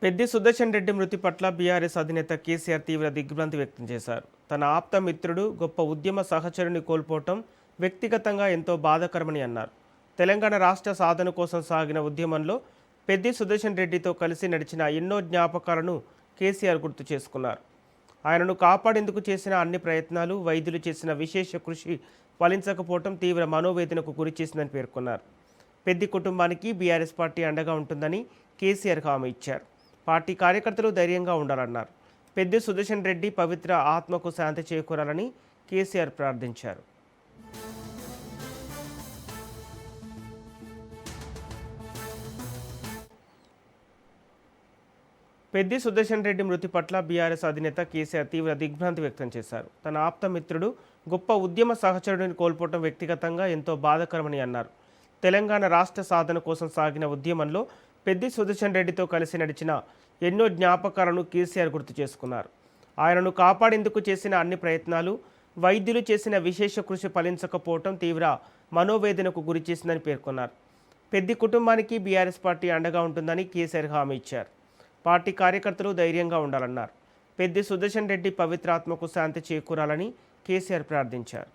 పెద్ది సుదర్శన్ రెడ్డి మృతి పట్ల బీఆర్ఎస్ అధినేత కేసీఆర్ తీవ్ర దిగ్భ్రాంతి వ్యక్తం చేశారు. తన ఆప్త మిత్రుడు, గొప్ప ఉద్యమ సహచరుని కోల్పోవటం వ్యక్తిగతంగా ఎంతో బాధాకరమని అన్నారు. తెలంగాణ రాష్ట్ర సాధన కోసం సాగిన ఉద్యమంలో పెద్ది సుదర్శన్ రెడ్డితో కలిసి నడిచిన ఎన్నో జ్ఞాపకాలను కేసీఆర్ గుర్తు చేసుకున్నారు. ఆయనను కాపాడేందుకు చేసిన అన్ని ప్రయత్నాలు, వైద్యులు చేసిన విశేష కృషి ఫలించకపోవటం తీవ్ర మనోవేదనకు గురిచేసిందని పేర్కొన్నారు. పెద్ది కుటుంబానికి బీఆర్ఎస్ పార్టీ అండగా ఉంటుందని కేసీఆర్ హామీ ఇచ్చారు. పార్టీ కార్యకర్తలు ధైర్యంగా ఉండాలన్నారు. పెద్ది సుదర్శన్ రెడ్డి పవిత్ర ఆత్మకు శాంతి చేకూరాలని కేసీఆర్ ప్రార్థించారు. పెద్ది సుదర్శన్ రెడ్డి మృతి పట్ల బీఆర్ఎస్ అధినేత కేసీఆర్ తీవ్ర దిగ్భ్రాంతి వ్యక్తం చేశారు. తన ఆప్త మిత్రుడు, గొప్ప ఉద్యమ సహచరుడిని కోల్పోవడం వ్యక్తిగతంగా ఎంతో బాధాకరమని అన్నారు. తెలంగాణ రాష్ట్ర సాధన కోసం సాగిన ఉద్యమంలో పెద్ది సుదర్శన్ రెడ్డితో కలిసి నడిచిన ఎన్నో జ్ఞాపకాలను కేసీఆర్ గుర్తు చేసుకున్నారు. ఆయనను కాపాడేందుకు చేసిన అన్ని ప్రయత్నాలు, వైద్యులు చేసిన విశేష కృషి ఫలించకపోవటం తీవ్ర మనోవేదనకు గురిచేసిందని పేర్కొన్నారు. పెద్ది కుటుంబానికి బీఆర్ఎస్ పార్టీ అండగా ఉంటుందని కేసీఆర్ హామీ ఇచ్చారు. పార్టీ కార్యకర్తలు ధైర్యంగా ఉండాలన్నారు. పెద్ది సుదర్శన్ రెడ్డి పవిత్రాత్మకు శాంతి చేకూరాలని కేసీఆర్ ప్రార్థించారు.